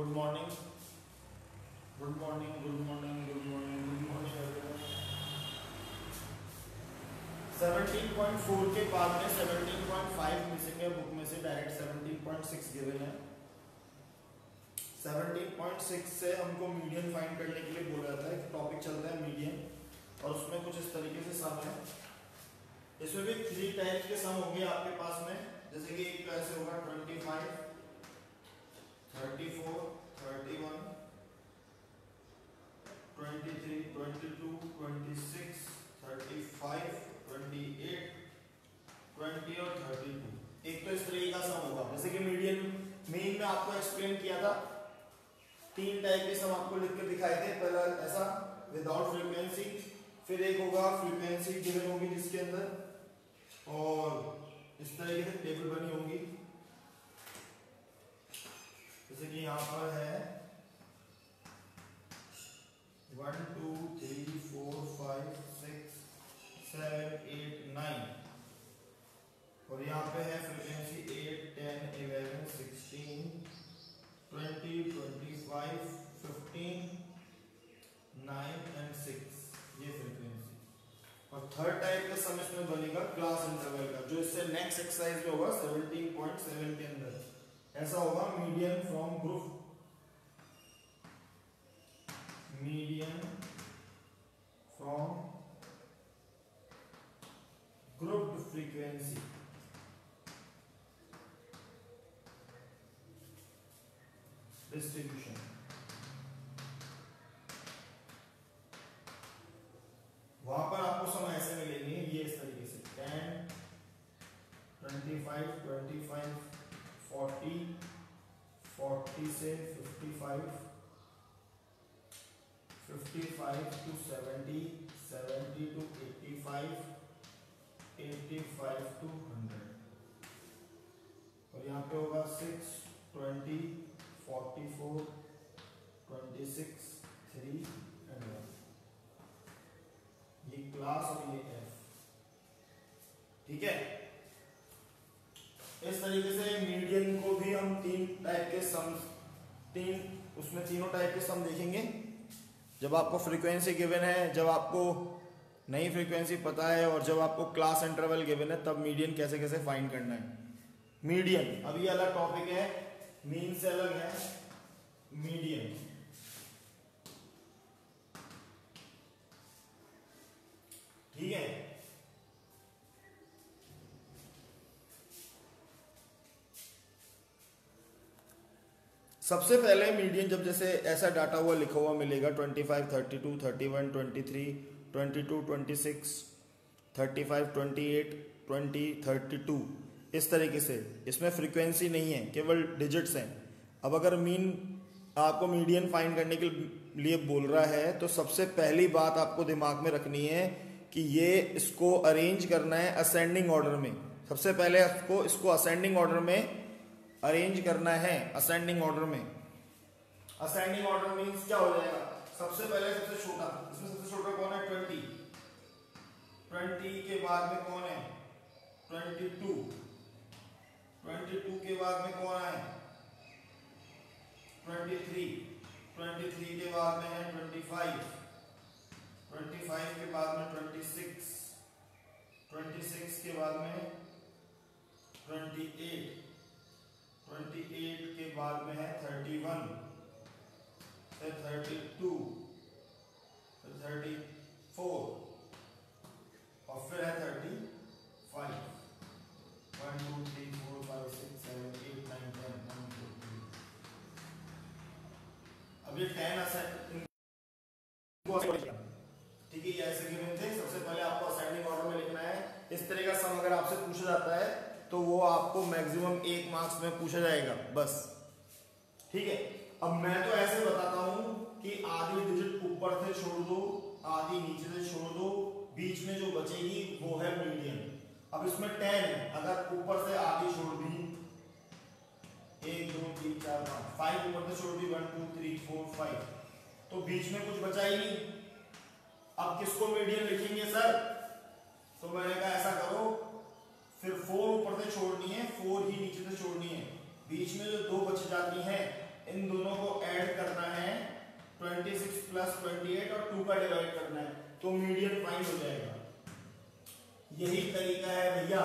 Good morning, good morning, good morning, good morning, good morning everyone. 17.4 के बाद में 17.5 missing है बुक में से, डायरेक्ट 17.6 गिवन है। 17.6 से हमको मीडियन फाइंड करने के लिए बोला जाता है कि टॉपिक चलता है मीडियन, और उसमें कुछ इस तरीके से सम है। इसमें भी 3 टाइप के सम होंगे आपके पास में, जैसे कि एक ऐसे होगा 25, 34, 31, 23, 22, 26, 35, 28, 20 और 32। एक तो इस तरीके का सम होगा। जैसे कि मीडियन मीन में आपको एक्सप्लेन किया था, 3 टाइप के सम आपको लिख के दिखाए थे। पहला ऐसा विदाउट फ्रीक्वेंसी, फिर एक होगा फ्रीक्वेंसी गिवन होगी जिसके अंदर, और इस तरीके से टेबल बनी होगी। जैसे कि यहां पर है 1 2 3 4 5 6 7 8 9, और यहाँ पे है फ्रीक्वेंसी 8 10 11 16 20 25 15 9 एंड 6, ये फ्रीक्वेंसी। और थर्ड टाइप का सम इसमें बनेगा क्लास इंटरवल का, जो इससे नेक्स्ट एक्सरसाइज में होगा 17.7 के अंदर। ऐसा होगा median from group, median from group frequency distribution. वहां पर आपको सम ऐसे मिलेंगे, ये इस तरीके से 10 25 25 40 40 से 55 55 to 70 70 to 85 85 to 100, और यहाँ पे होगा 6 20 44 26 3 एंड 1। ये क्लास और ये एफ, ठीक है। इस तरीके से मीडियन को भी हम 3 टाइप के सम, उसमें तीनों टाइप के सम देखेंगे। जब आपको फ्रीक्वेंसी गिवन है, जब आपको नई फ्रीक्वेंसी पता है, और जब आपको क्लास इंटरवल गिवन है, तब मीडियन कैसे कैसे फाइंड करना है। मीडियन अभी अलग टॉपिक है, मीन से अलग है मीडियन। ठीक है, सबसे पहले मीडियन, जब जैसे ऐसा डाटा हुआ लिखा हुआ मिलेगा 25 32 31 23 22 26 35 28 20 32, इस तरीके से। इसमें फ्रीक्वेंसी नहीं है, केवल डिजिट्स हैं। अब अगर मीन आपको मीडियन फाइंड करने के लिए बोल रहा है, तो सबसे पहली बात आपको दिमाग में रखनी है कि ये इसको अरेंज करना है असेंडिंग ऑर्डर में। सबसे पहले आपको इसको असेंडिंग ऑर्डर में अरेंज करना है, असेंडिंग ऑर्डर में। असेंडिंग ऑर्डर मींस क्या हो जाएगा, सबसे पहले सबसे छोटा, इसमें सबसे छोटा कौन है 20, 20 के बाद में कौन है 22, 22 के बाद में कौन है 23, 23 के बाद में है 25, 25 के बाद में 26, 26 के बाद में 28, 28 के बाद में है 31, फिर 32, फिर 34, और फिर है 35। 1 2 3 4 5 6 7 8 9 10 1 2 3। अब ये 10 असेंडिंग, ठीक है, ये ऐसे गिवन थे। सबसे पहले आपको असेंडिंग ऑर्डर में लिखना है। इस तरह का सम अगर आपसे पूछा जाता है, तो वो आपको मैक्सिमम 1 मार्क्स में पूछा जाएगा बस, ठीक है। अब मैं तो ऐसे बताता हूं कि आधी डिजिट ऊपर से छोड़ दो, आधी नीचे से छोड़ दो, बीच में जो बचेगी वो है मीडियन। अब इसमें 10 है, अगर ऊपर से आधी छोड़ दी, 1 2 3 4 5 ऊपर से छोड़ दी, 1 2 3 4 5, तो बीच में कुछ बचा ही नहीं। अब किसको मीडियन लिखेंगे सर, तो मैंने कहा ऐसा करो, फिर 4 ऊपर से छोड़नी है, 4 ही नीचे से छोड़नी है, बीच में जो 2 बच जाती हैं इन दोनों को 2 का डिवाइड करना है तो मीडियन फाइंड हो जाएगा। यही तरीका है भैया।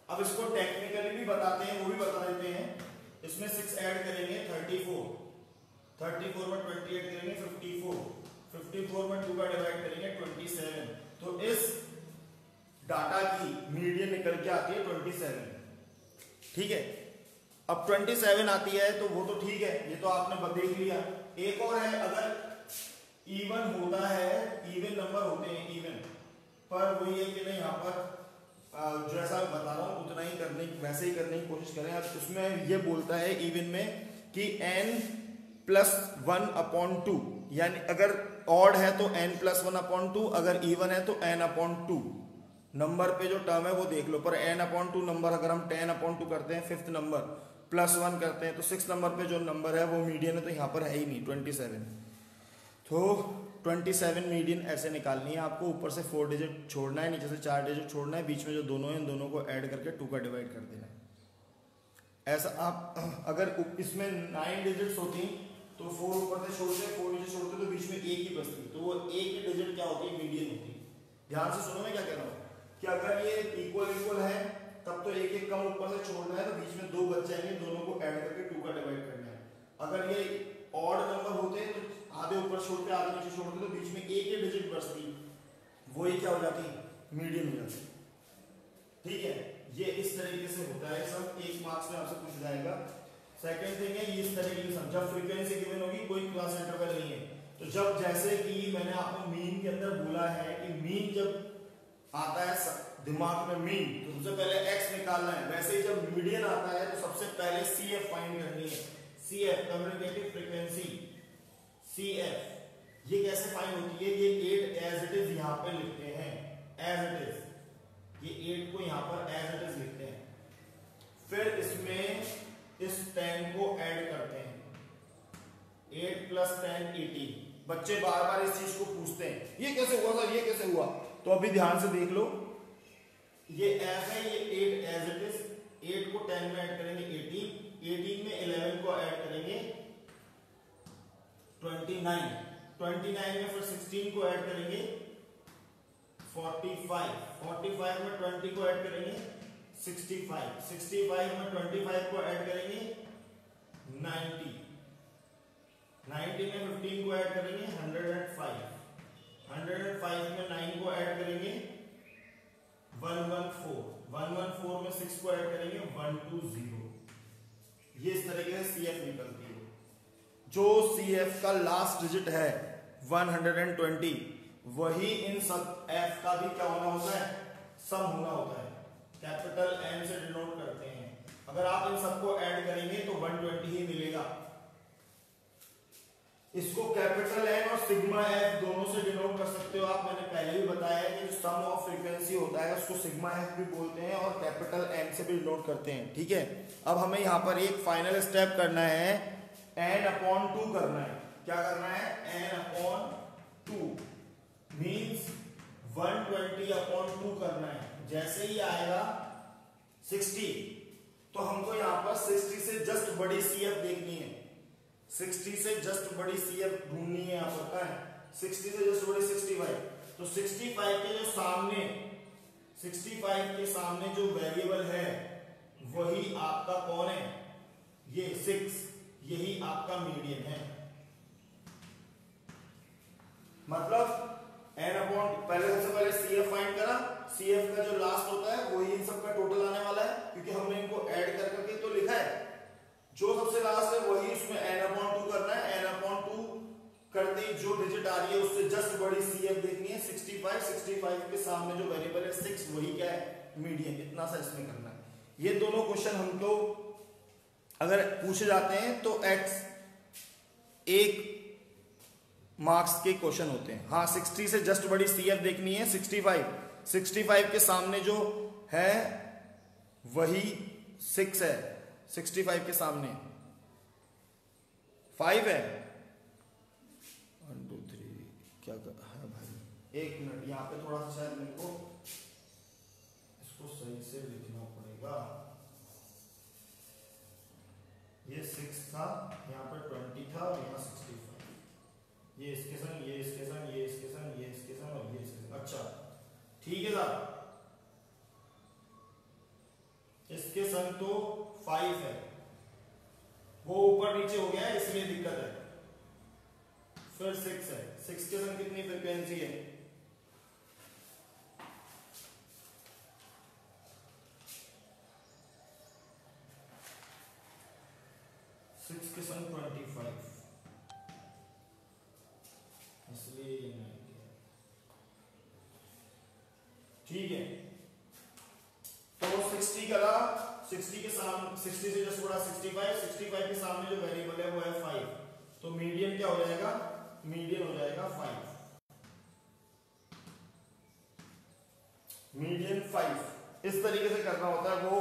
अब इसको टेक्निकली भी बताते हैं, वो भी बता देते हैं। इसमें 6 ऐड करेंगे 34 में 28 करेंगे 54 में 2 का डिवाइड करेंगे 27। तो इस डाटा की मीडियन निकल के आती है 27। ठीक है, अब 27 आती है तो वो तो ठीक है, ये तो आपने देख लिया। एक और है, अगर इवन होता है, इवन नंबर होते हैं इवन, पर वही है कि नहीं यहाँ पर जैसा बता रहा हूँ उतना ही करने, वैसे ही करने की कोशिश करें। अब उसमें ये बोलता है इवन में कि n+1/2, यानी अगर ऑड है तो n+1/2, अगर इवन है तो n/2। नंबर पे जो टर्म है वो देख लो, पर n/2 नंबर अगर हम 10/2 करते हैं, 5th नंबर +1 करते हैं तो 6th नंबर पे जो नंबर है वो मीडियन है, तो यहाँ पर है ही नहीं 27। तो 27 मीडियन ऐसे निकालनी है आपको। ऊपर से 4 डिजिट छोड़ना है, नीचे से 4 डिजिट छोड़ना है, बीच में जो दोनों हैं इन दोनों को ऐड करके 2 का डिवाइड कर देना है। ऐसा आप अगर इसमें 9 डिजिट्स होती तो 4 ऊपर से छोड़ते, 4 नीचे छोड़ते तो बीच में एक ही बचती, तो वो एक ही डिजिट क्या होती है, मीडियन होती है। ध्यान से सुनो मैं क्या कह रहा हूँ कि अगर ये इक्वल है तब तो एक एक कम ऊपर से छोड़ना है, तो बीच में 2 बच जाएंगे, दोनों को ऐड करके 2 का डिवाइड करना है। अगर ये ऑड नंबर होते तो आधे ऊपर छोड़ते आधे नीचे छोड़ते तो बीच में एक ही डिजिट बचती, वही क्या हो जाती, मीडियन हो जाती। ठीक है, ये इस तरीके से होता है सब। 1 मार्क्स में आपसे पूछ जाएगा। सेकंड थिंग है, ये इस तरीके से जब फ्रीक्वेंसी गिवन होगी, कोई क्लास इंटरवल नहीं है, तो जब जैसे कि मैंने आपको मीन के अंदर बोला है कि मीन जब आता है दिमाग में मीन, तो सबसे पहले एक्स निकालना है। वैसे ही जब मीडियन आता है तो सबसे पहले CF फाइंड करनी है। CF कम्युनिकेटिव फ्रीक्वेंसी, CF ये कैसे फाइंड होती है, ये 8 एज इट इज यहाँ पे लिखते हैं, एज इट इज, ये 8 को यहाँ पर एज इट इज लिखते हैं। फिर इसमें इस 10 को ऐड करते हैं, 8 + 10 18। बच्चे बार बार इस चीज को पूछते हैं, ये कैसे हुआ सर, ये कैसे हुआ, तो अभी ध्यान से देख लो। ये f है, ये 8 एज इट इज, 8 को 10 में ऐड करेंगे 18, 18 में 11 को ऐड करेंगे 29, 29 में फिर 16 को ऐड करेंगे 45, 45 में 20 को ऐड करेंगे 65, 65 में 25 को ऐड करेंगे 90, 90 में 15 को ऐड करेंगे 105, 105 में 9 को ऐड करेंगे 114, 114 में 6 को ऐड करेंगे 120। ये इस तरीके से CF निकलती है। जो CF का लास्ट डिजिट है 120, वही इन सब F का भी क्या होना होता है, सम होना होता है। कैपिटल N से डिनोट करते हैं। अगर आप इन सबको ऐड करेंगे तो 120 ही मिलेगा। इसको कैपिटल N और सिग्मा F दोनों से डिनोट कर सकते हो आप। मैंने पहले भी बताया है कि सम ऑफ फ्रीक्वेंसी होता है उसको सिग्मा F भी बोलते हैं और कैपिटल N से भी डिनोट करते हैं। ठीक है, अब हमें यहाँ पर एक फाइनल स्टेप करना है, n/2 करना है। क्या करना है, n/2 मीन्स 120/2 करना है। जैसे ही आएगा 60, तो हमको यहाँ पर 60 से जस्ट बड़ी CF देखनी है, 60 से जस्ट बड़ी CF ढूंढनी है। यहाँ पर है 60 से जस्ट बड़ी 65, तो 65 के जो सामने, 65 के सामने जो वेरिएबल है वही आपका कौन है, ये 6, यही आपका मीडियन है। मतलब पहले सबसे पहले CF फाइंड करा, CF का जो लास्ट होता है वही इन सब का टोटल आने वाला है, क्योंकि हमने इनको ऐड कर करके तो लिखा है। जो सबसे लास्ट है वही उसमें n/2 करना है। n/2 करते ही जो डिजिट आ रही है उससे जस्ट बड़ी CF देखनी है 65, 65 के सामने जो वेरिएबल है 6, वही क्या है, मीडियन। इतना सा इसमें करना है। ये दोनों क्वेश्चन हमको अगर पूछे जाते हैं तो x 1 मार्क्स के क्वेश्चन होते हैं। हाँ, 60 से जस्ट बड़ी CF देखनी है 65 के सामने जो है वही 6 है, 65 के सामने 5 है। 1 2 3 क्या है भाई, 1 मिनट, यहाँ पे थोड़ा सा शायद मेरे को इसको सही से लिखना पड़ेगा। ये 6 था, यहाँ पे 20 था और यहाँ 65। ये इसके संग, ये इसके संग, ये इसके संग, ये इसके संग और ये इसके संग। अच्छा ठीक है साहब, इसके संग तो 5 है, वो ऊपर नीचे हो गया है इसलिए दिक्कत है। फिर 6 है, 6 के संग कितनी फ्रीक्वेंसी है? 6 के संग 25, इसलिए ये नहीं किया। ठीक है, तो 60 करा, 60 के सामने, 60 से जस्ट बड़ा 65, 65 के सामने जो वेरिएबल है वो है 5, तो मीडियन क्या हो जाएगा? मीडियन हो जाएगा 5, मीडियन 5। इस तरीके से करना होता है, वो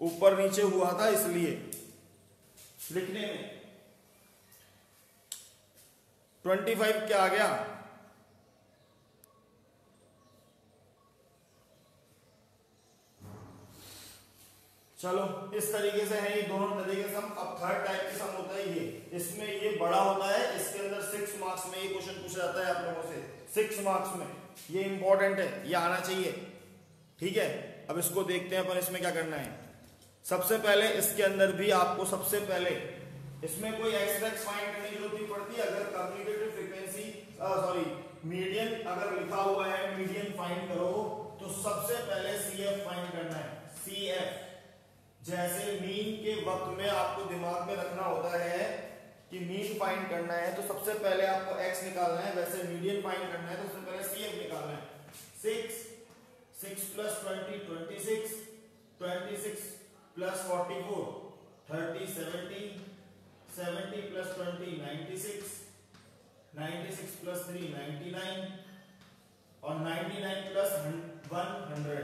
ऊपर नीचे हुआ था इसलिए लिखने में। 25 क्या आ गया? चलो इस तरीके से है ये दोनों तरीके से सम। अब थर्ड टाइप के सम होता है ये, इसमें ये बड़ा होता है, इसके अंदर 6 मार्क्स में ये क्वेश्चन पूछा जाता है आप लोगों से, 6 मार्क्स में, ये इंपॉर्टेंट है, ये आना चाहिए। ठीक है, अब इसको देखते हैं अपन इसमें क्या करना है। सबसे पहले इसके अंदर भी आपको सबसे पहले इसमें कोई एक्स फाइंड करने की जरूरत नहीं पड़ती। अगर कम्युनिकेटिव फ्रीक्वेंसी सॉरी मीडियन अगर लिखा हुआ है मीडियन फाइंड करो, तो सबसे पहले CF फाइंड करना है। CF जैसे मीन के वक्त में आपको दिमाग में रखना होता है कि मीन फाइंड करना है तो सबसे पहले आपको x निकालना है, वैसे मीडियन फाइंड करना है तो सबसे पहले CF निकालना है। 6 plus 20 26, 26 plus 44 30 70, 70 plus 20 96, 96 plus 3 99 और 99 plus 100,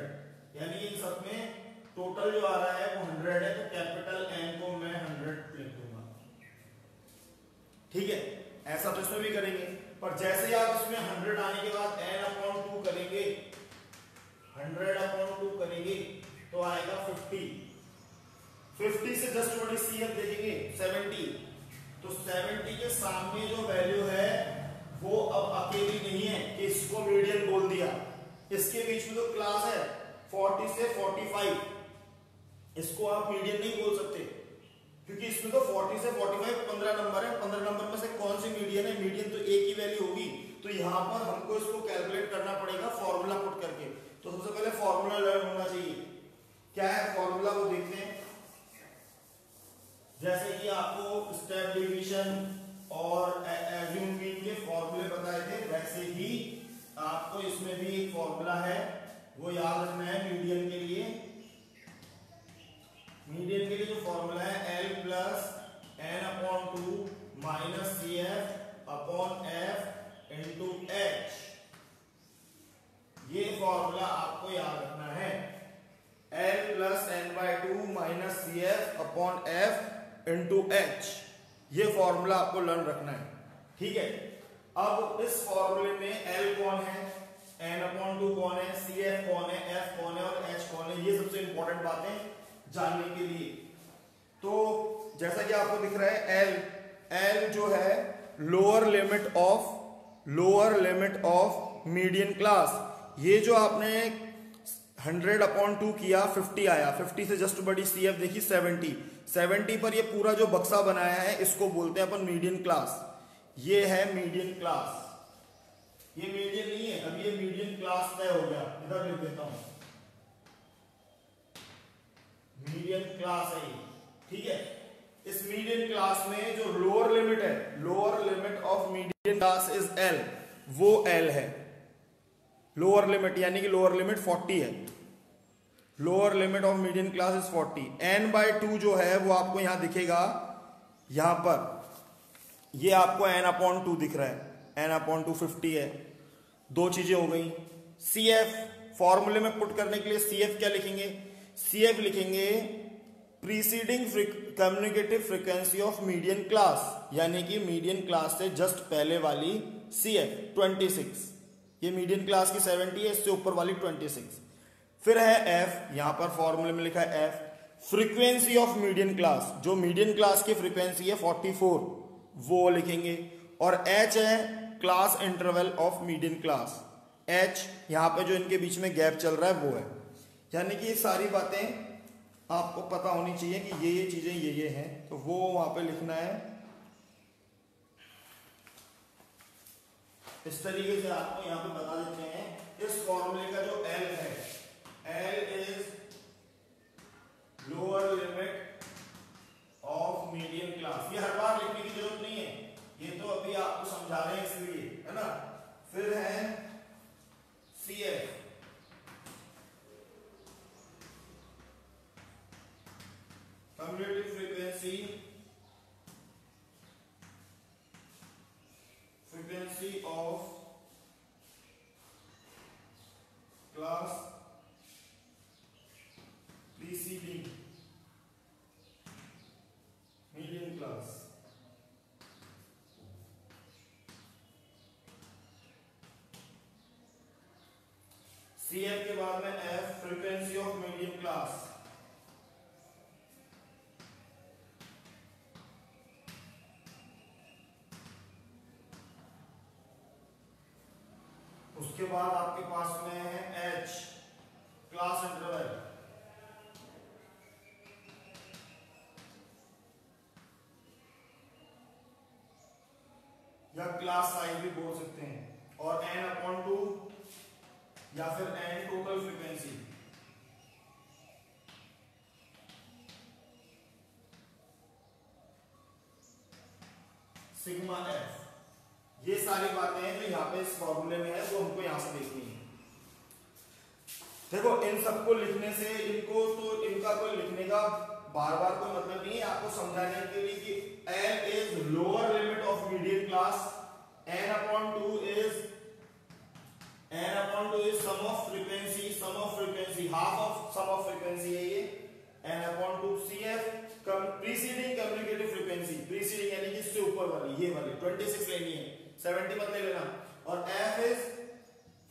यानी इन सब में टोटल जो आ रहा है वो 100 है, तो कैपिटल N को मैं 100 लिख दूंगा। ठीक है, ऐसा तो इसमें भी करेंगे, पर जैसे ही आप इसमें 100 आने के बाद N/2 करेंगे, 100/2 करेंगे तो आएगा 50। 50 से जस्ट बड़ी CF देखेंगे 70, तो 70 के सामने जो वैल्यू है वो अब अकेली नहीं है कि इसको मीडियन बोल दिया, इसके बीच में तो क्लास है 40 से 45, इसको आप मीडियन नहीं बोल सकते क्योंकि इसमें तो 40 से 45 15 नंबर है, 15 नंबर में से कौन सी मीडियन है? मीडियन तो एक ही वैल्यू होगी, तो यहां पर हमको इसको कैलकुलेट करना पड़ेगा फॉर्मूला पुट करके। तो सबसे पहले फॉर्मूला लर्न होना चाहिए। क्या है फॉर्मूला वो देखते हैं। जैसे कि आपको स्टेप डिवीजन और एज्यूम मीन के फॉर्मूले बताए थे, वैसे ही आपको इसमें भी एक फॉर्मूला है वो याद रखना है मीडियन के लिए। मीडियन के लिए जो फॉर्मूला है L plus N/2 minus CF/F into H, ये फॉर्मूला आपको याद रखना है। L plus N/2 minus CF/F into H, ये फॉर्मूला आपको लर्न रखना है। ठीक है, अब इस फॉर्मूले में L कौन है, N/2 कौन है, CF कौन है, F कौन है और H कौन है, ये सबसे इंपॉर्टेंट बातें जानने के लिए। तो जैसा कि आपको दिख रहा है L जो है lower limit of median class, ये जो आपने 100/2 किया 50 आया, 50 से जस्ट बड़ी CF देखी 70 पर ये पूरा जो बक्सा बनाया है इसको बोलते हैं अपन मीडियन क्लास। ये है मीडियन क्लास, ये मीडियन नहीं है, अब ये मीडियन क्लास तय हो गया, इधर लिख देता हूं मीडियन क्लास है ये। ठीक है, इस मीडियन क्लास में जो लोअर लिमिट है, lower limit of median class is L, वो L है लोअर लिमिट, यानी कि लोअर लिमिट 40 है। Lower limit of median class is 40। N/2 जो है वो आपको यहां दिखेगा, यहां पर ये आपको N/2 दिख रहा है, N/2 50 है। दो चीजें हो गई। CF फॉर्मूले में पुट करने के लिए CF क्या लिखेंगे? CF लिखेंगे preceding communicative frequency of median class, यानी कि मीडियन क्लास से जस्ट पहले वाली CF 26, ये मीडियन क्लास की 70 है, इससे ऊपर वाली 26। फिर है F, यहां पर फॉर्मूले में लिखा है F frequency of median class, जो मीडियन क्लास की फ्रीक्वेंसी है 44, वो लिखेंगे। और H है class interval of median class. H यहाँ पे जो इनके बीच में गैप चल रहा है वो है। यानी कि ये सारी बातें आपको पता होनी चाहिए कि ये चीजें ये हैं, तो वो वहां पे लिखना है। इस तरीके से आपको यहाँ पे बता देते हैं। इस फॉर्मूले का जो L है, L is lower limit of median class. ये हर बार लिखने की जरूरत नहीं है, ये तो अभी आपको समझा रहे हैं इसलिए, है ना। फिर है CF, cumulative frequency of class preceding median class. CF के बाद में F, frequency of median class. उसके बाद आपके पास में है H, क्लास इंटरवल। या क्लास साइज भी बोल सकते हैं। और N/2 या फिर N total frequency. Sigma F। ये सारी बातें हैं जो यहाँ पे इस फॉर्मूले में है, वो हमको यहां से देखनी है। देखो इन सबको लिखने से इनका कोई लिखने का बार बार कोई मतलब नहीं है, आपको समझाने के लिए कि L is lower limit of median class, N/2 is sum of frequency, half of sum of frequency है ये, N/2 CF preceding communicative frequency, preceding यानी कि इससे ऊपर वाली, ये वाली 26 लेनी है, 70 मत ले लेना। और F is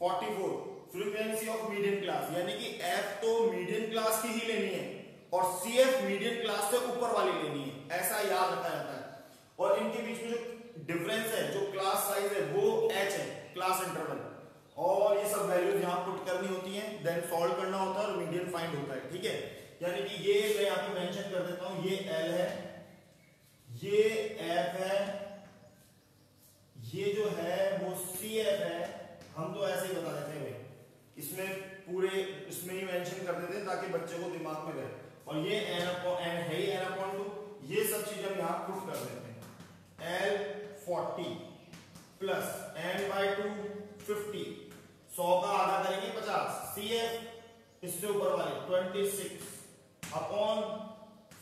44 frequency of median class, यानी कि F तो मीडियन क्लास की ही लेनी है और CF मीडियन क्लास से ऊपर वाली लेनी है, ऐसा याद रखा जाता है। और इनके बीच में जो डिफरेंस है, जो क्लास साइज है, वो H है, क्लास इंटरवल। और ये सब वैल्यूज यहां पुट करनी होती हैं, देन सॉल्व करना होता है और मीडियन फाइंड होता है, ठीक है। यानी कि ये मैं यहां पे मेंशन कर देता हूं, ये L है, ये F है, ये जो है वो CF है। हम तो ऐसे ही बता देते हैं, इसमें पूरे इसमें ही मेंशन कर देते हैं ताकि बच्चे को दिमाग में रहे। और ये N है ही N/2, ये सब चीज हम यहां पुट कर देते हैं। L 40 प्लस N/2 50, 100 का आधा करेंगे 50, CF इससे ऊपर वाले 26 अपॉन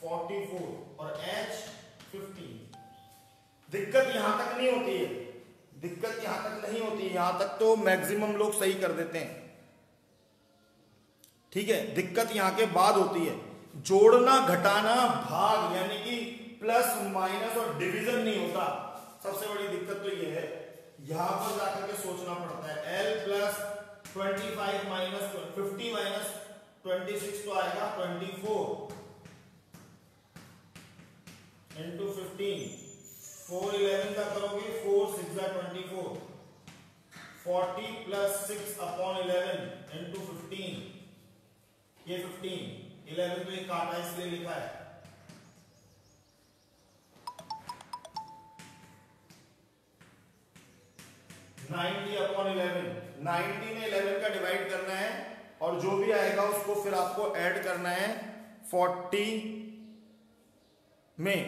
44 और H 15। दिक्कत यहां तक नहीं होती है, दिक्कत यहां तक नहीं होती है, यहां तक तो मैक्सिमम लोग सही कर देते हैं, ठीक है। दिक्कत यहां के बाद होती है, जोड़ना घटाना भाग, यानी कि प्लस माइनस और डिवीजन नहीं होता। सबसे बड़ी दिक्कत तो ये है, यहां पर जाकर के सोचना पड़ता है। L प्लस 25 माइनस 50 माइनस 26 तो आएगा 24 इंटू 15, 4 11 का करोगे, 4 6 24, 40 प्लस 6 अपॉन 11 इंटू 15, ये 15, 11 तो ये काटा इसलिए लिखा है। 90 अपॉन 11, 90 में 11 का डिवाइड करना है और जो भी आएगा उसको फिर आपको ऐड करना है 40 में।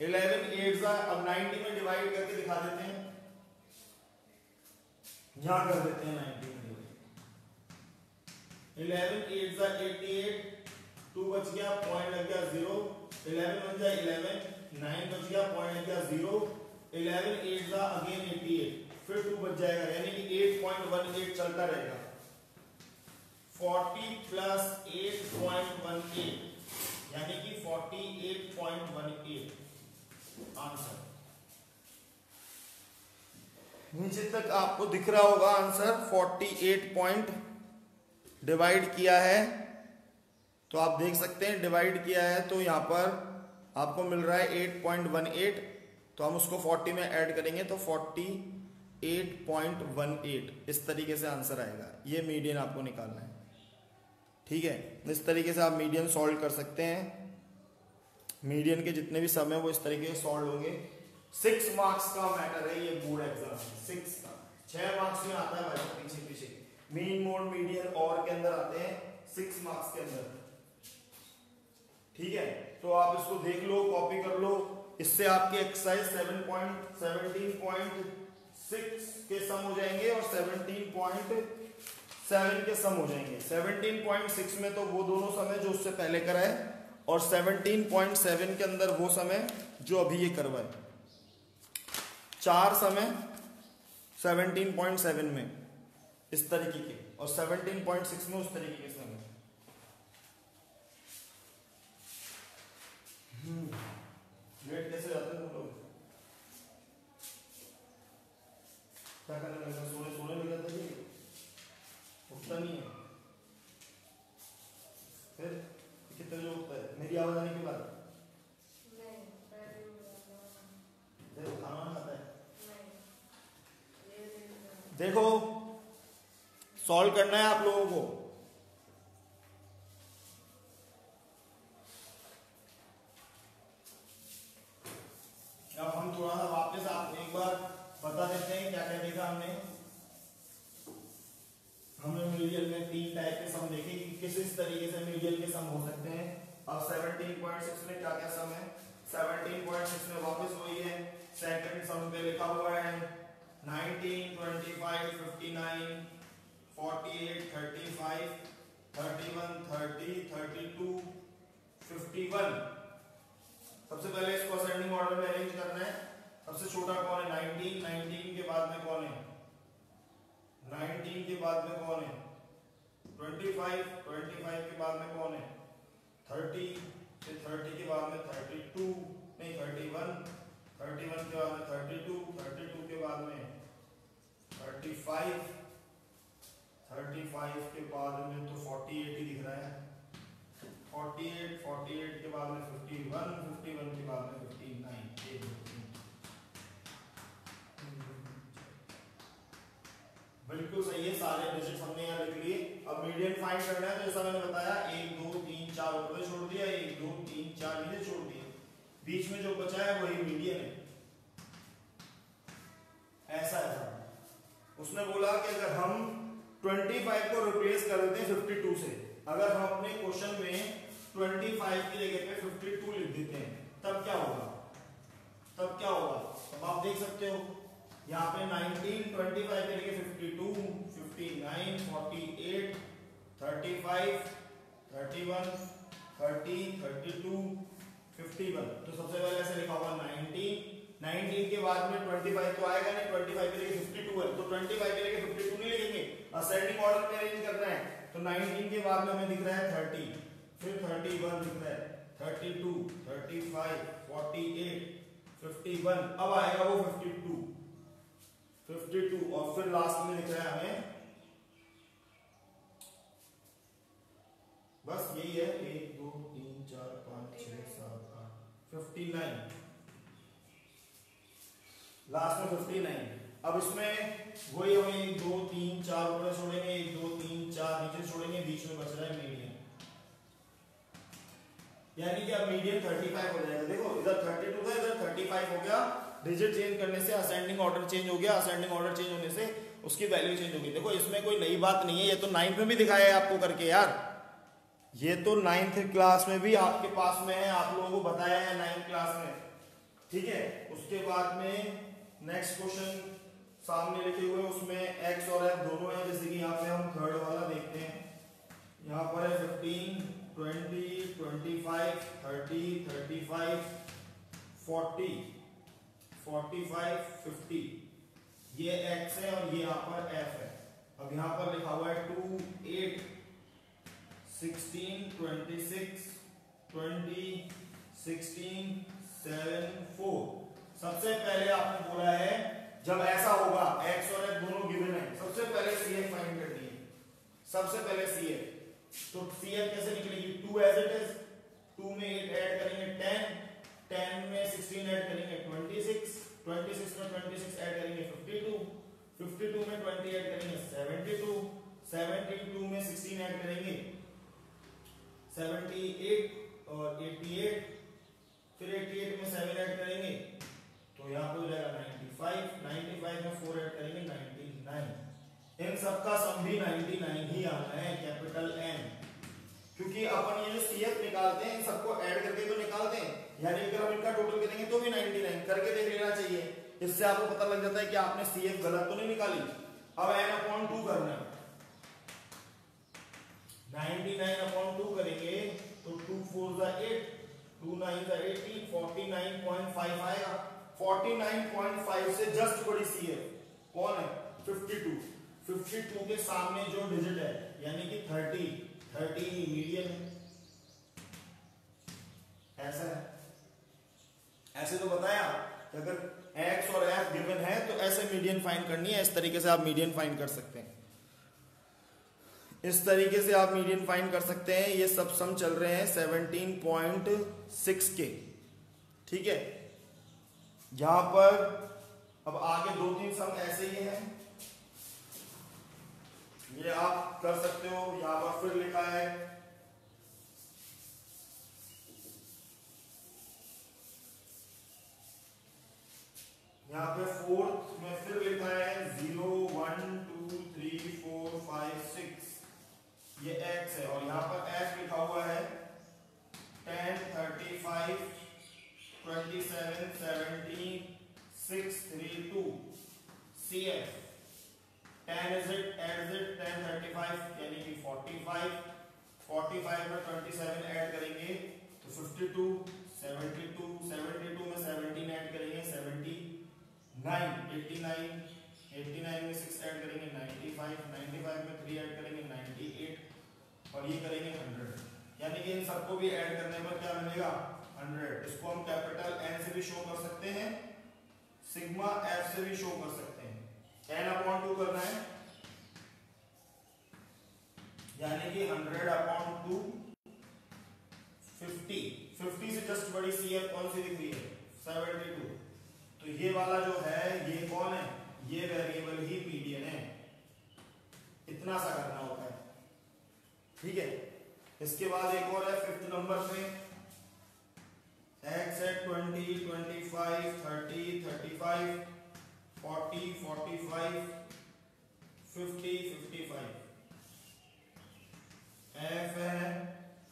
11 8 अब 90 में डिवाइड करके दिखा देते हैं, यहां कर देते हैं 90 में डिवाइड। 11 8 88, 2 बच गया, पॉइंट लग गया 0, 11 बन जाए 11, 9 बच गया, पॉइंट लग गया 0, 11 8 अगेन 88, फिर 2 बच जाएगा, यानी कि 8.18 चलता रहेगा। 40 प्लस 8.18 यानी कि 48.18 आंसर। नीचे तक आपको दिख रहा होगा आंसर 48 डिवाइड किया है, तो आप देख सकते हैं डिवाइड किया है तो यहां पर आपको मिल रहा है 8.18, तो तो हम उसको 40 में ऐड करेंगे तो 48.18 इस तरीके से आंसर आएगा। ये मीडियन आपको निकालना है, ठीक है। इस तरीके से आप मीडियन सॉल्व कर सकते हैं। मीडियन के जितने भी सम है वो इस तरीके से सॉल्व होंगे। 6 मार्क्स का मैटर है ये बोर्ड एग्जाम में, 6 का 6 मार्क्स में आता है भाई, पीछे पीछे मीन मोड मीडियन और के अंदर आते हैं 6 मार्क्स के अंदर, ठीक है। तो आप इसको देख लो, कॉपी कर लो। इससे आपके एक्सरसाइज 17.6 के सम हो जाएंगे और 17.7 के सम हो जाएंगे। 17.6 में तो वो दोनों सम है जो उससे पहले कराए, और 17.7 के अंदर वो सम है जो अभी ये करवाए। 4 सम है 17.7 में इस तरीके के, और 17.6 में उस तरीके के सम है। लेट कैसे जाते हैं तुम लोग? क्या करने लगता? सोने लग जाता है, उठता नहीं है। फिर कितने बजे उठता है मेरी आवाज आने के बाद? खाना खाता है? देखो सॉल्व करना है आप लोगों को। अब हम थोड़ा सा वापस आप एक बार बता देते हैं क्या क्या देखा हमने। हमने मीडियन में 3 टाइप के सम देखे कि किस तरीके से मीडियन के सम हो सकते हैं। अब 17.6 में क्या क्या सम है? 17.6 में वापस वही है, सेकंड सम पे लिखा हुआ है 19, 25, 59, 48, 35, 31, 30, 32, 51। सबसे पहले इसको असेंडिंग ऑर्डर में अरेंज करना है। सबसे छोटा कौन है? 19, 19 के बाद में कौन है? 19 के बाद में कौन है? 25, 25 के बाद में कौन है? 30, फिर 30 के बाद में 32, नहीं 31, 31 के बाद में 32, 32 के बाद में 35, 35 के बाद में तो 48 ही दिख रहा है। 48, 48 के बाद में 51, 51 के बाद में 59। बिल्कुल सही है, सारे डिजिट हमने यहाँ लिख लिए। अब मीडियन फाइंड करना है तो जैसा मैंने बताया 1, 2, 3, 4 ऊपर छोड़ दिया, 1, 2, 3, 4 नीचे छोड़ दिए, बीच में जो बचा है वही मीडियन है। ऐसा है। उसने बोला कि अगर हम 25 को रिप्लेस कर देते हैं 52 से, अगर हम अपने क्वेश्चन में 25 की जगह पे 52 लिख देते हैं तब क्या होगा? तब क्या होगा? अब आप देख सकते हो यहाँ पे 19, 25 के लिए 52, 59, 48, 35, 31, 30, 32, 51। तो सबसे पहले ऐसे लिखा हुआ 19, 19 के बाद में 25 तो आएगा नहीं, 25 के लिए 52 है तो 25 के लिए 52 नहीं लिखेंगे, असेंडिंग ऑर्डर में अरेंज करना है। तो 19 के बाद में हमें दिख रहा है 30, फिर 31 दिख रहा है, 32, 35, 48, 51, अब आएगा वो 52 और फिर लास्ट में दिख रहा है हमें बस यही है 1, 2, 3, 4, 5, 6, 7, 8, 59 लास्ट में 59। अब इसमें वही हमें 1, 2, 3, 4 ऊपर छोड़ेंगे, 1, 2, 3, 4 नीचे छोड़ेंगे, बीच में बच रहा है मीडियन, यानी कि अब मीडियन 35 हो जाएगा। देखो इधर 32 था, इधर 35 हो गया। डिजिट चेंज करने से असेंडिंग ऑर्डर चेंज हो गया, असेंडिंग ऑर्डर चेंज होने से उसकी वैल्यू चेंज होगी। देखो इसमें कोई नई बात नहीं है, ये तो 9th में भी दिखाया है आपको करके यार, ये तो 9th क्लास में भी आपके पास में है, आप लोगों को बताया है 9th क्लास में, ठीक है। उसके बाद में नेक्स्ट क्वेश्चन सामने लिखे हुए उसमें x और f दोनों है, जैसे कि यहाँ पे हम थर्ड वाला देखते हैं, यहाँ पर है 15, 20, 25, 30, 35, 40, 45, 50, ये x है और ये यहाँ पर f है। अब यहाँ पर लिखा हुआ है 2, 8, 16, 26, 20, 16, 7, 4। सबसे पहले आपने बोला है जब ऐसा होगा x और f दोनों गिवन है, सबसे पहले CF फाइंड करनी है, सबसे पहले CF। तो CF कैसे निकलेगी? 2 एज इट इज, 2 में 8 ऐड करेंगे 10, 10 में 16 16 ऐड करेंगे 26, 26 में 26 ऐड करेंगे 52, 52 में 20 ऐड करेंगे 72, 72 में 16 ऐड करेंगे 78 और 88, फिर 88 में 7 ऐड करेंगे तो यहाँ पे हो जाएगा 95, 95 में 4 ऐड करेंगे 99। इन सबका सम भी 99 ही आना है, कैपिटल N, क्योंकि अपन ये जो CF निकालते हैं इन सबको ऐड करके तो निकालते हैं, यानी अगर हम इनका टोटल करेंगे तो भी 99 करके देख लेना चाहिए। इससे आपको पता लग जाता है कि आपने CF गलत तो नहीं निकाली। अब n/2 करना है, 99/2 करेंगे तो 2 4 8, 2 9 18, 49.5 आएगा। 49.5 से जस्ट बड़ी CF कौन है? 52। 52 के सामने जो डिजिट है यानी कि 30 ही मीडियन है। ऐसा है, ऐसे तो बताया अगर x और f गिवन है तो ऐसे मीडियन फाइंड करनी है। इस तरीके से आप मीडियन फाइंड कर सकते हैं, इस तरीके से आप मीडियन फाइंड कर सकते हैं। ये सब सम चल रहे हैं 17.6 के, ठीक है। यहां पर अब आगे 2-3 सम ऐसे ही हैं, ये आप कर सकते हो। यहां पर फिर लिखा है यहाँ पे 4th में फिर लिखा है 0 1 2 3 4 5 6, ये x है और यहाँ पर f लिखा हुआ है 10 35 27 17 6 3 2 CF 10 is it, add is it 10 35 यानी कि 45, 45 में 27 ऐड करेंगे तो 52, 72, 72 में 17 ऐड करेंगे 79, 89, 89 में 6 ऐड करेंगे 95, 95 में 3 ऐड करेंगे 98 और ये करेंगे 100, यानी कि इन सबको भी ऐड करने पर क्या मिलेगा? 100। इसको हम कैपिटल N से भी शो कर सकते हैं, सिग्मा F से भी शो कर सकते हैं। n/2 करना है यानी कि 100/2, 50 से जस्ट बड़ी CF कौन सी दिख रही है? 72। तो ये वाला जो है ये कौन है? ये वेरिएबल ही मीडियन है। इतना सा करना होता है, ठीक है। इसके बाद एक और है 5th नंबर पे x है 20 25 30 35 40 45 50 55, f है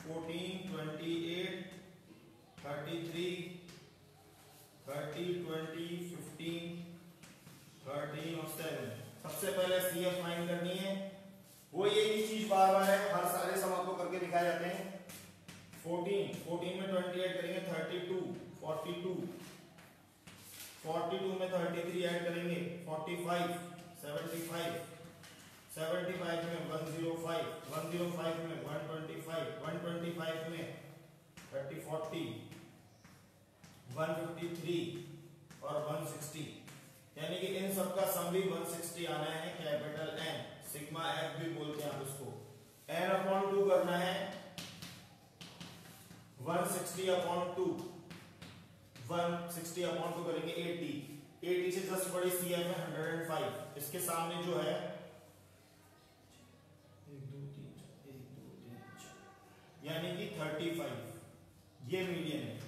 14 28 33 30 20 15 13 और 7। सबसे पहले CF फाइंड करनी है, वो एक ही चीज बार बार है, हर सारे सम आपको करके दिखाए जाते हैं। 14 में 28 करेंगे 32, 42, 42 में 33 ऐड करेंगे 45, 75, 75 में 105, 105 में 125, 125 में 30 40, 153 और 160, यानी कि इन सबका सम भी 160 आना है, कैपिटल N, सिग्मा F भी बोलते हैं आप इसको। n/2 करना है 160/2, 160/2 करेंगे 80, 80 से जस्ट बड़ी CF है 105, इसके सामने जो है 1 2 3 यानी कि 35, ये मीडियन है।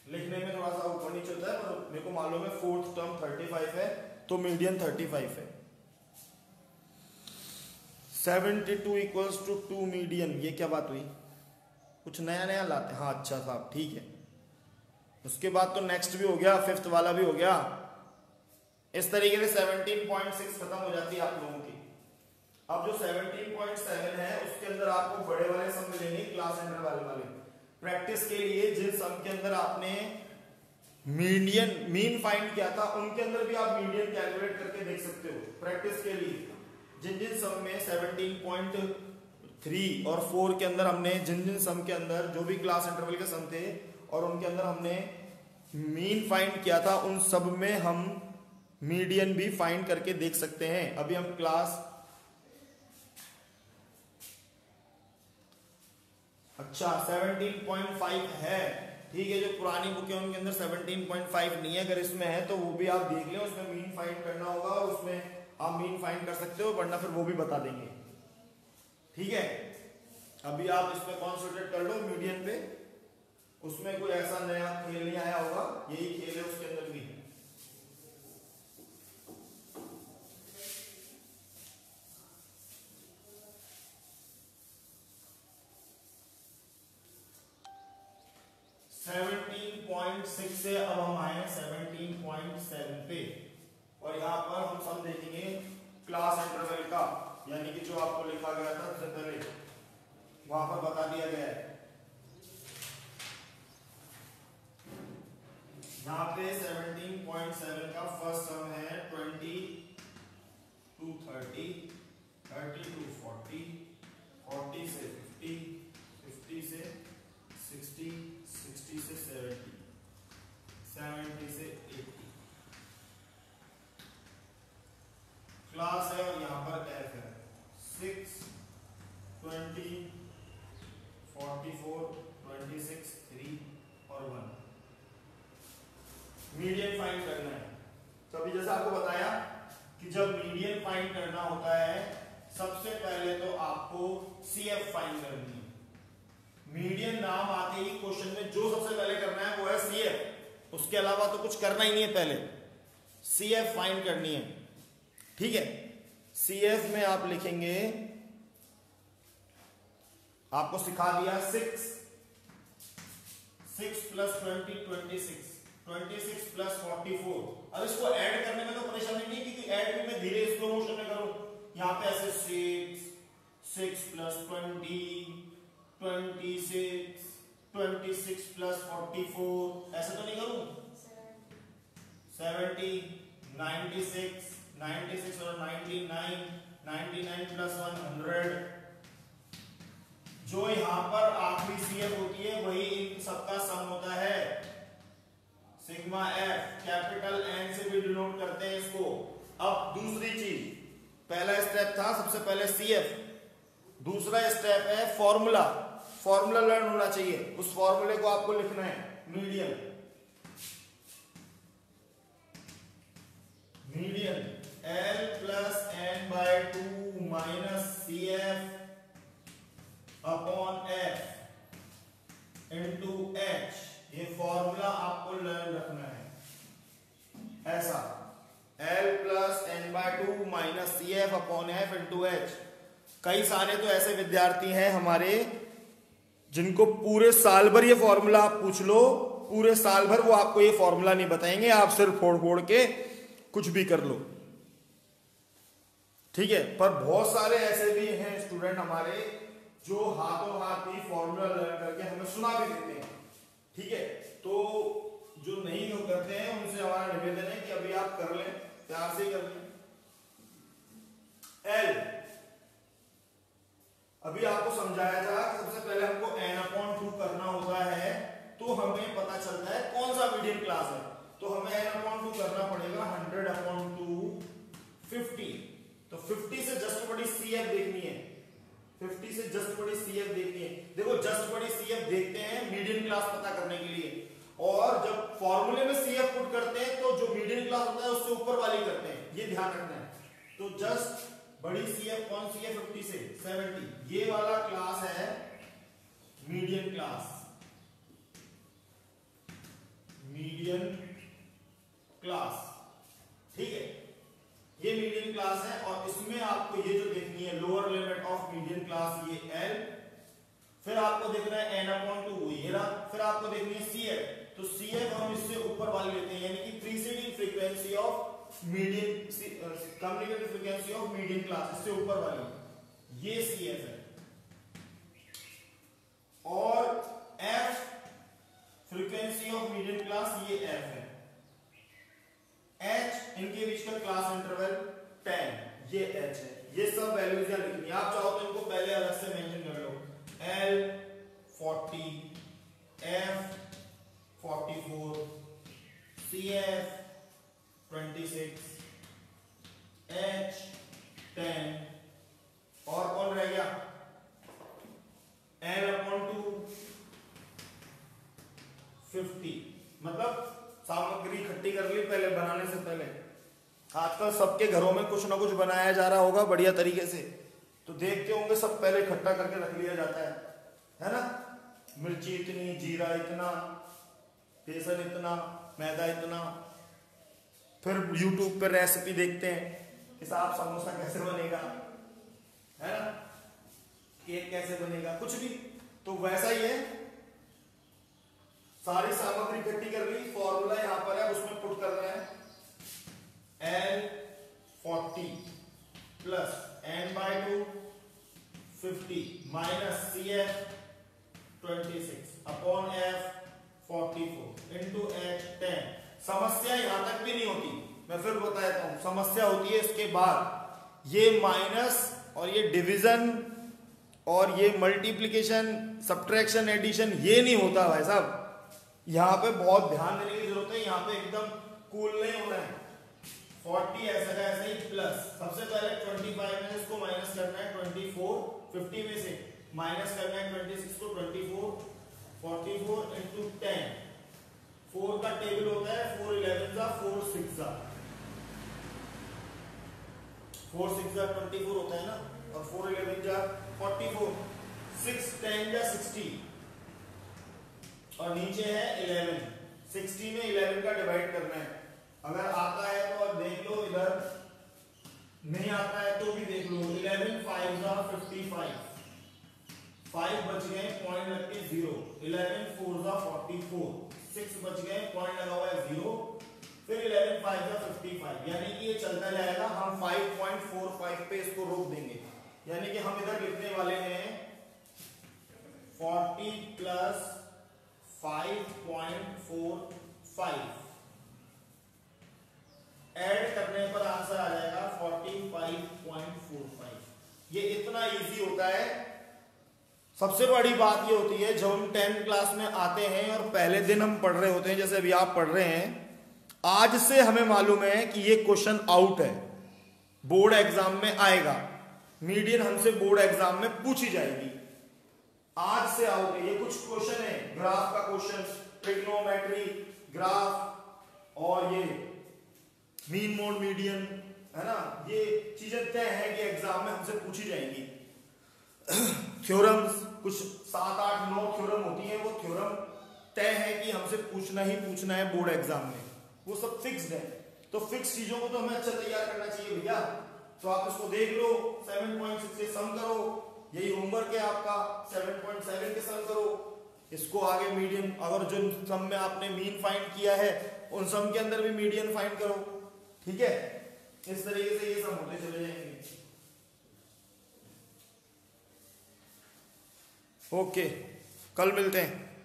लिखने में थोड़ा सा ऊपर नीचे होता है पर मेरे को मालूम है 4th टर्म 35 है तो मीडियन 35 है। 72 इक्वल्स टू 2 मीडियन, ये क्या बात हुई? कुछ नया नया लाते हैं। हाँ अच्छा साहब, ठीक है। उसके बाद तो नेक्स्ट भी हो गया, 5th वाला भी हो गया। इस तरीके से 17.6 खत्म हो जाती है आप लोगों की। अब जो 17.7 है उसके अंदर आपको बड़े वाले सम मिलेंगे, क्लास इंटरवल वाले। प्रैक्टिस के लिए जिन सम के अंदर आपने मीन फाइंड किया था उनके अंदर भी आप मीडियन कैलकुलेट करके देख सकते हो। प्रैक्टिस के लिए जिन सम में 17.3 और 4 के अंदर हमने जिन सम के अंदर जो भी क्लास इंटरवल के सम थे और उनके अंदर हमने मीन फाइंड किया था, उन सब में हम मीडियन भी फाइंड करके देख सकते हैं। अभी हम क्लास अच्छा 17.5 है, ठीक है। जो पुरानी बुक है उनके अंदर 17.5 नहीं है, अगर इसमें है तो वो भी आप देख लें, उसमें मीन फाइंड करना होगा और उसमें आप मीन फाइंड कर सकते हो, वरना फिर वो भी बता देंगे, ठीक है। अभी आप इस पे कॉन्सेंट्रेट कर लो मीडियन पे, उसमें कोई ऐसा नया खेल नहीं आया होगा, यही खेल है उसके अंदर भी। से अब हम आए 17.7 पे, और यहां पर हम सम देखेंगे क्लास इंटरवल का, यानी कि जो आपको लिखा गया था सबसे पहले वहां पर बता दिया गया है। यहाँ पे 17.7 का फर्स्ट सम है 20 to 30, 30 to 40, 40 से 50, 50 से 60, 60 से 70, 70 से 80 क्लास है, और यहाँ पर एफ है 6, 20, 44, 26, 3 और 1। मीडियन फाइंड करना है। तो अभी जैसा आपको बताया कि जब मीडियन फाइंड करना होता है सबसे पहले तो आपको सीएफ फाइंड करनी है। मीडियन नाम आते ही क्वेश्चन में जो सबसे पहले करना है वो है सीएफ, उसके अलावा तो कुछ करना ही नहीं है, पहले सीएफ फाइंड करनी है, ठीक है। सीएफ में आप लिखेंगे, आपको सिखा दिया 6 प्लस 20 26, 26 प्लस 44। अब इसको ऐड करने में तो परेशानी नहीं, क्योंकि ऐड भी मैं धीरे स्लो मोशन में करूं। यहां पे ऐसे 6 प्लस 20, 26, 26 प्लस 44, ऐसे तो नहीं करूं। 70, 96, 96 और 99, 99 प्लस 100। जो यहां पर आखिरी सीएफ होती है वही इन सबका सम होता है। सिग्मा एफ कैपिटल एन से भी डिनोट करते हैं इसको। अब दूसरी चीज, पहला स्टेप था सबसे पहले सीएफ, दूसरा स्टेप है फॉर्मूला। फॉर्मूला लर्न होना चाहिए, उस फॉर्मूले को आपको लिखना है। Median L plus N by 2 minus C F upon F into H. ये फॉर्मूला आपको लर्न रखना है ऐसा, L plus N by 2 minus C F upon F into H. कई सारे तो ऐसे विद्यार्थी हैं हमारे जिनको पूरे साल भर ये फॉर्मूला आप पूछ लो, पूरे साल भर वो आपको ये फॉर्मूला नहीं बताएंगे, आप सिर्फ फोड़ फोड़ के कुछ भी कर लो, ठीक है। पर बहुत सारे ऐसे भी हैं स्टूडेंट हमारे जो हाथों हाथ ही फॉर्मूला लर्न करके हमें सुना भी देते हैं, ठीक है। तो जो नहीं लोग करते हैं उनसे हमारा निवेदन है कि अभी आप कर लें, प्यार से कर लें। एल अभी आपको समझाया था कि सबसे पहले हमको n/2 करना होता है, तो हमें पता चलता है कौन सा मीडियम क्लास है। तो हमें n/2 करना पड़ेगा 100/2 50। तो 50 से जस्ट बड़ी सीएफ देखनी है, 50 से जस्ट बड़ी सीएफ देखनी है। देखो जस्ट बड़ी सीएफ देखते हैं मीडियम क्लास पता करने के लिए, और जब फॉर्मूले में सीएफ पुट करते हैं तो जो मीडियम क्लास होता है उससे ऊपर वाली करते हैं, ये ध्यान रखना है। तो जस्ट बड़ी सीएफ कौन सी है 50 से 70, ये वाला क्लास है मीडियम क्लास, मीडियम क्लास, ठीक है। ये मीडियम क्लास है, और इसमें आपको ये जो देखनी है lower limit of medium class, ये L, फिर आपको देखना है n/2 ये रहा, फिर आपको देखनी है CF। तो CF हम इससे ऊपर वाली लेते हैं, यानी कि preceding frequency of medium, communicated frequency of medium class, इससे ऊपर वाली ये CF है। और F frequency of medium class, ये F है। H इनके बीच का क्लास इंटरवल 10, ये H है। ये सब वैल्यूज यहां लिखनी है, आप चाहो तो इनको पहले अलग से मेंशन कर लो। L 40, F 44, CF 26, H 10, और कौन रह गया n/2 50, मतलब सामग्री इकट्ठी कर ली पहले बनाने से पहले। आजकल सबके घरों में कुछ ना कुछ बनाया जा रहा होगा बढ़िया तरीके से, तो देखते होंगे सब पहले इकट्ठा करके रख लिया जाता है ना। मिर्ची इतनी, जीरा इतना, बेसन इतना, मैदा इतना। फिर यूट्यूब पर रेसिपी देखते हैं कि साहब समोसा कैसे बनेगा, है ना, केक कैसे बनेगा, कुछ भी। तो वैसा ही है, सारी सामग्री इकट्ठी कर ली, फॉर्मूला यहां पर है उसमें पुट करना है L40 plus n/2 50 minus CF26 upon F44 into H10। समस्या यहां तक भी नहीं होती, मैं फिर बताता हूं। समस्या होती है इसके बाद, ये माइनस और ये डिवीजन और ये मल्टीप्लिकेशन, सब्ट्रैक्शन, एडिशन, ये नहीं होता भाई साहब। यहां पे बहुत ध्यान देने की जरूरत है, यहां पे एकदम कूल नहीं होना है। 40 ऐसा का ऐसा ही प्लस, सबसे पहले 25 में इसको माइनस करना है 24, 50 में से माइनस करना है 26 को 24, 44 इंटू 10। 4 का टेबल होता है 4 11 जा 4 6 जा 4 6 जा 24 होता है ना, और 4 11 जा 44, 6 10 जा 60 और नीचे है 11। 60 में 11 का डिवाइड करना है। अगर आता है तो अब देख लो, इधर नहीं आता है तो भी देख लो। 11 5 जा 55, 5 बच गए, पॉइंट लग के 0। 11 4 जा 44, 6 बच गए, पॉइंट लगा हुआ है 0। फिर 11 5 जा 55, यानी कि ये चलता जाएगा। हम 5.45 पे इसको रोक देंगे, यानी कि हम इधर लिखने वाले हैं 40 प्लस 5.45। ऐड करने पर आंसर आ जाएगा 45.45। ये इतना इजी होता है। सबसे बड़ी बात ये होती है जब हम 10th क्लास में आते हैं और पहले दिन हम पढ़ रहे होते हैं, जैसे अभी आप पढ़ रहे हैं, आज से हमें मालूम है कि ये क्वेश्चन आउट है, बोर्ड एग्जाम में आएगा, मीडियन हमसे बोर्ड एग्जाम में पूछी जाएगी। आज से आउट है, ये कुछ क्वेश्चन है, ग्राफ का क्वेश्चन, ट्रिग्नोमेट्री, ग्राफ और ये मीन मोड मीडियन, है ना, ये चीजें तय है कि एग्जाम में हमसे पूछी जाएंगी। थ्योरम्स कुछ 7 8 9 थ्योरम होती है, वो थ्योरम तय है कि हमसे पूछना ही पूछना है बोर्ड एग्जाम में, वो सब फिक्स्ड है। तो फिक्स चीजों को तो हमें अच्छा तैयार करना चाहिए भैया। तो आप इसको देख लो, 7.6 से सम करो, यही होमवर्क है आपका। 7.7 के सम करो, इसको आगे मीडियन, अगर जो सम में आपने मीन फाइंड किया है उन सम के अंदर भी मीडियन फाइंड करो, ठीक है। इस तरीके से ये सम होते चले जाएंगे। ओके, कल मिलते हैं।